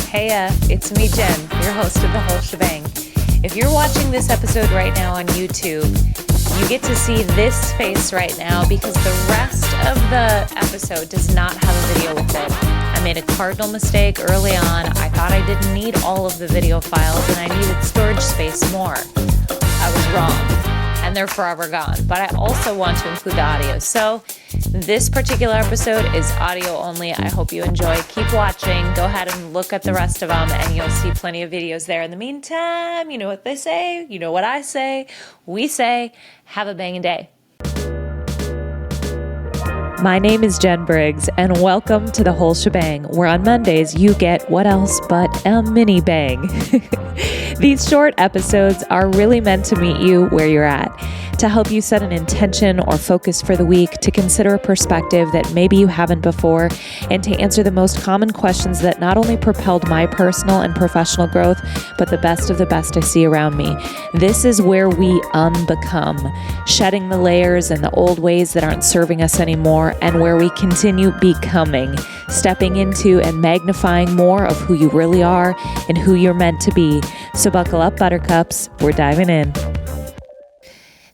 Hey, it's me, Jen, your host of The Whole Shebang. If you're watching this episode right now on YouTube, you get to see this face right now because the rest of the episode does not have a video with it. I made a cardinal mistake early on. I thought I didn't need all of the video files and I needed storage space more. I was wrong. And they're forever gone. But I also want to include the audio. So this particular episode is audio only. I hope you enjoy. Keep watching. Go ahead and look at the rest of them and you'll see plenty of videos there. In the meantime, you know what they say. You know what I say. We say, have a banging day. My name is Jen Briggs, and welcome to The Whole Shebang, where on Mondays you get what else but a mini bang. These short episodes are really meant to meet you where you're at, to help you set an intention or focus for the week, to consider a perspective that maybe you haven't before, and to answer the most common questions that not only propelled my personal and professional growth, but the best of the best I see around me. This is where we unbecome, shedding the layers and the old ways that aren't serving us anymore, and where we continue becoming, stepping into and magnifying more of who you really are and who you're meant to be. So buckle up, buttercups. We're diving in.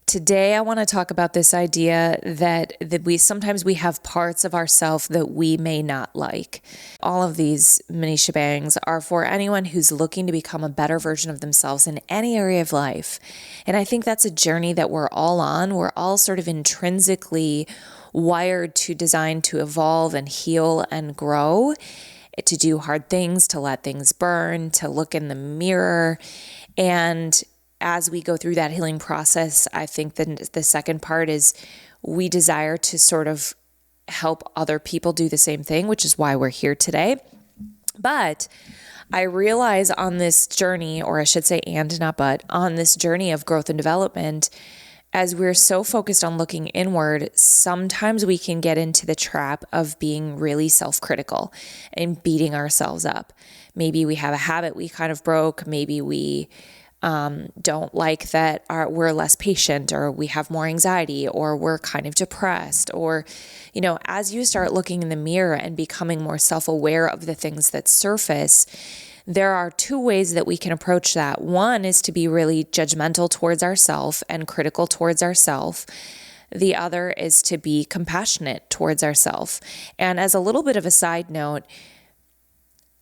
Today, I want to talk about this idea that we sometimes have parts of ourselves that we may not like. All of these mini shebangs are for anyone who's looking to become a better version of themselves in any area of life. And I think that's a journey that we're all on. We're all sort of intrinsically wired to design to evolve and heal and grow, to do hard things, to let things burn, to look in the mirror. And as we go through that healing process, I think that the second part is we desire to sort of help other people do the same thing, which is why we're here today. But I realize on this journey, or I should say and not but, on this journey of growth and development, as we're so focused on looking inward, sometimes we can get into the trap of being really self-critical and beating ourselves up. Maybe we have a habit we kind of broke. Maybe we don't like that we're less patient, or we have more anxiety, or we're kind of depressed, or, as you start looking in the mirror and becoming more self-aware of the things that surface, there are two ways that we can approach that. One is to be really judgmental towards ourselves and critical towards ourselves. The other is to be compassionate towards ourselves. And as a little bit of a side note,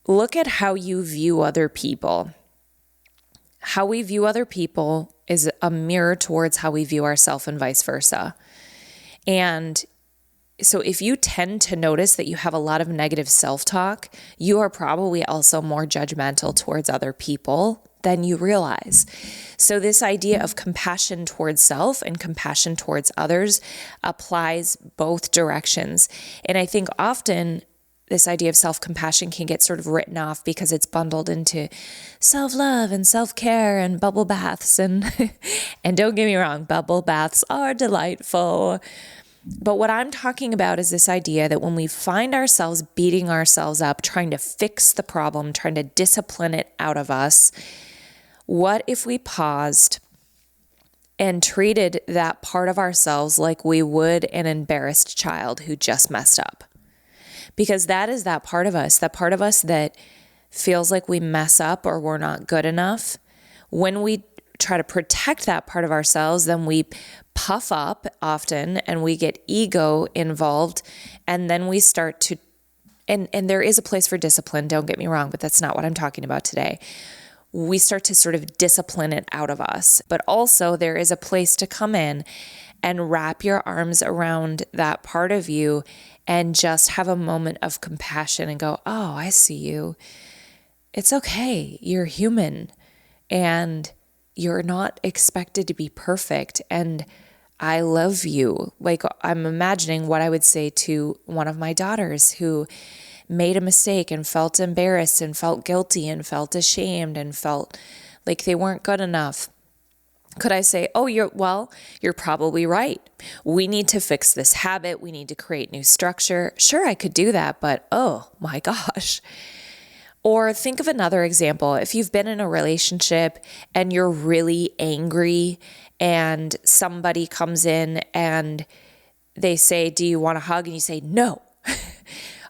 look at how you view other people. How we view other people is a mirror towards how we view ourselves and vice versa. And so if you tend to notice that you have a lot of negative self-talk, you are probably also more judgmental towards other people than you realize. So this idea of compassion towards self and compassion towards others applies both directions. And I think often this idea of self-compassion can get sort of written off because it's bundled into self-love and self-care and bubble baths. And don't get me wrong, bubble baths are delightful. But what I'm talking about is this idea that when we find ourselves beating ourselves up, trying to fix the problem, trying to discipline it out of us, what if we paused and treated that part of ourselves like we would an embarrassed child who just messed up? Because that is that part of us that feels like we mess up or we're not good enough. When we try to protect that part of ourselves, then we puff up often and we get ego involved, and then we start to, and there is a place for discipline, don't get me wrong, but that's not what I'm talking about today. We start to sort of discipline it out of us, but also there is a place to come in and wrap your arms around that part of you and just have a moment of compassion and go, oh, I see you. It's okay. You're human and you're not expected to be perfect. And I love you. Like, I'm imagining what I would say to one of my daughters who made a mistake and felt embarrassed and felt guilty and felt ashamed and felt like they weren't good enough. Could I say, oh, you're probably right. We need to fix this habit. We need to create new structure. Sure, I could do that, but oh my gosh. Or think of another example. If you've been in a relationship and you're really angry and somebody comes in and they say, do you want a hug? And you say, no.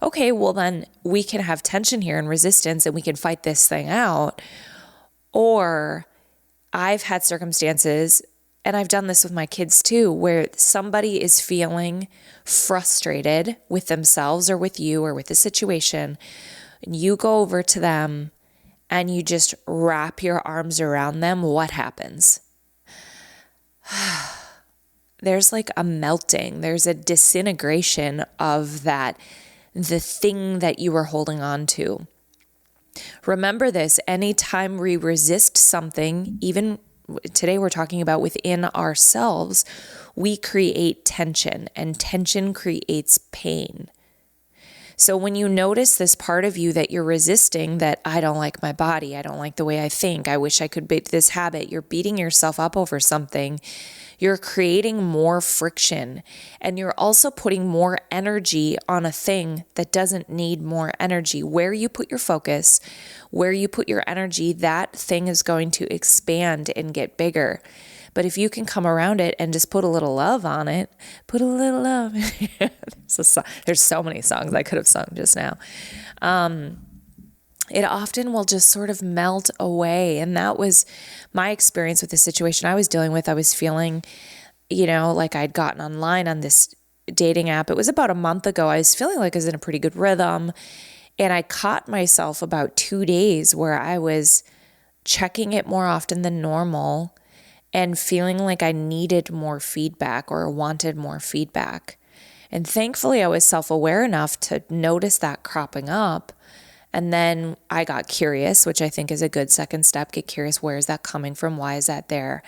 okay, well then we can have tension here and resistance and we can fight this thing out. Or I've had circumstances, and I've done this with my kids too, where somebody is feeling frustrated with themselves or with you or with the situation. And you go over to them and you just wrap your arms around them. What happens? There's like a melting. There's a disintegration of the thing that you were holding on to. Remember this, anytime we resist something, even today we're talking about within ourselves, we create tension, and tension creates pain. So when you notice this part of you that you're resisting, that I don't like my body, I don't like the way I think, I wish I could beat this habit, you're beating yourself up over something, you're creating more friction, and you're also putting more energy on a thing that doesn't need more energy. Where you put your focus, where you put your energy, that thing is going to expand and get bigger. But if you can come around it and just put a little love on it, put a little love. There's so many songs I could have sung just now. It often will just sort of melt away. And that was my experience with the situation I was dealing with. I was feeling, like I'd gotten online on this dating app. It was about a month ago. I was feeling like I was in a pretty good rhythm. And I caught myself about 2 days where I was checking it more often than normal and feeling like I needed more feedback or wanted more feedback. And thankfully, I was self-aware enough to notice that cropping up. And then I got curious, which I think is a good second step. Get curious, where is that coming from? Why is that there?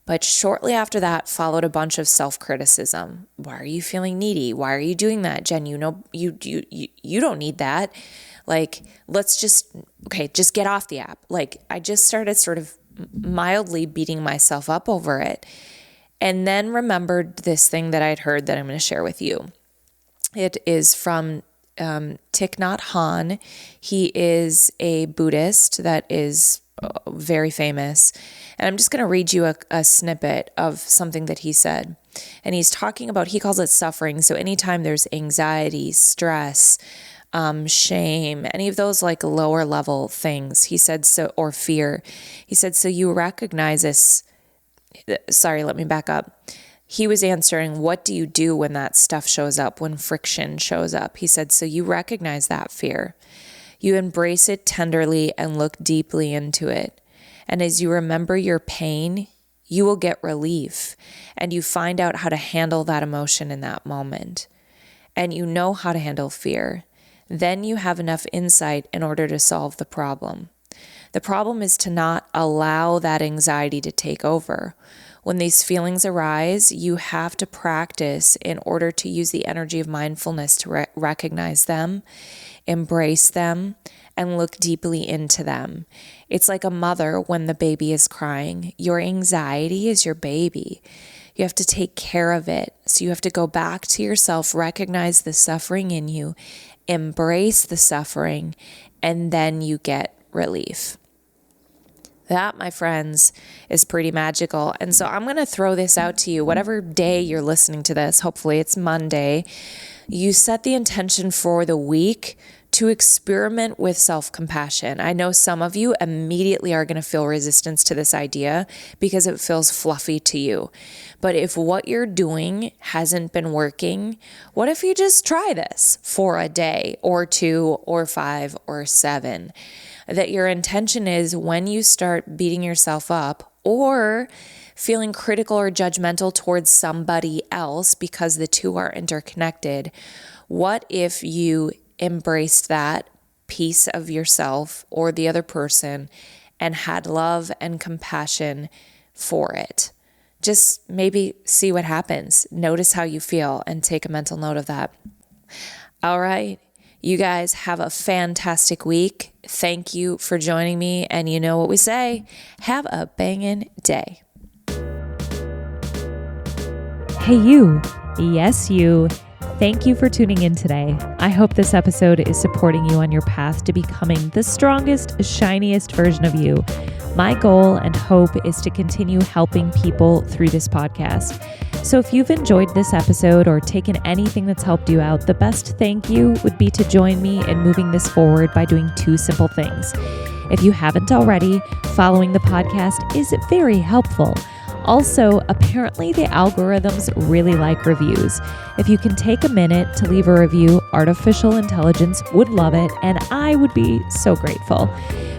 But shortly after that followed a bunch of self-criticism. Why are you feeling needy? Why are you doing that? Jen, you don't need that. Like, just get off the app. Like, I just started sort of mildly beating myself up over it. And then remembered this thing that I'd heard that I'm going to share with you. It is from Thich Nhat Hanh. He is a Buddhist that is very famous. And I'm just going to read you a snippet of something that he said. And he's talking about, he calls it suffering. So anytime there's anxiety, stress, shame, any of those like lower level things, he said, or fear, he said, so you recognize this. Sorry, let me back up. He was answering, what do you do when that stuff shows up, when friction shows up? He said, so you recognize that fear. You embrace it tenderly and look deeply into it. And as you remember your pain, you will get relief, and you find out how to handle that emotion in that moment. And you know how to handle fear. Then you have enough insight in order to solve the problem. The problem is to not allow that anxiety to take over. When these feelings arise, you have to practice in order to use the energy of mindfulness to recognize them, embrace them, and look deeply into them. It's like a mother when the baby is crying. Your anxiety is your baby. You have to take care of it. So you have to go back to yourself, recognize the suffering in you, embrace the suffering, and then you get relief. That, my friends, is pretty magical. And so I'm going to throw this out to you. Whatever day you're listening to this, hopefully it's Monday, you set the intention for the week to experiment with self-compassion. I know some of you immediately are going to feel resistance to this idea because it feels fluffy to you. But if what you're doing hasn't been working, what if you just try this for a day or 2 or 5 or 7? That your intention is when you start beating yourself up or feeling critical or judgmental towards somebody else because the two are interconnected, what if you embraced that piece of yourself or the other person and had love and compassion for it? Just maybe see what happens. Notice how you feel and take a mental note of that. All right. You guys have a fantastic week. Thank you for joining me. And you know what we say, have a banging day. Hey, you. Yes, you. Thank you for tuning in today. I hope this episode is supporting you on your path to becoming the strongest, shiniest version of you. My goal and hope is to continue helping people through this podcast. So if you've enjoyed this episode or taken anything that's helped you out, the best thank you would be to join me in moving this forward by doing 2 simple things. If you haven't already, following the podcast is very helpful. Also, apparently the algorithms really like reviews. If you can take a minute to leave a review, artificial intelligence would love it, and I would be so grateful.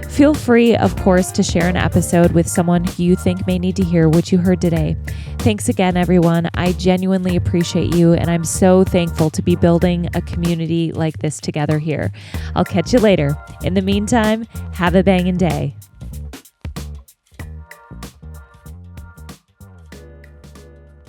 Feel free, of course, to share an episode with someone who you think may need to hear what you heard today. Thanks again, everyone. I genuinely appreciate you, and I'm so thankful to be building a community like this together here. I'll catch you later. In the meantime, have a bangin' day.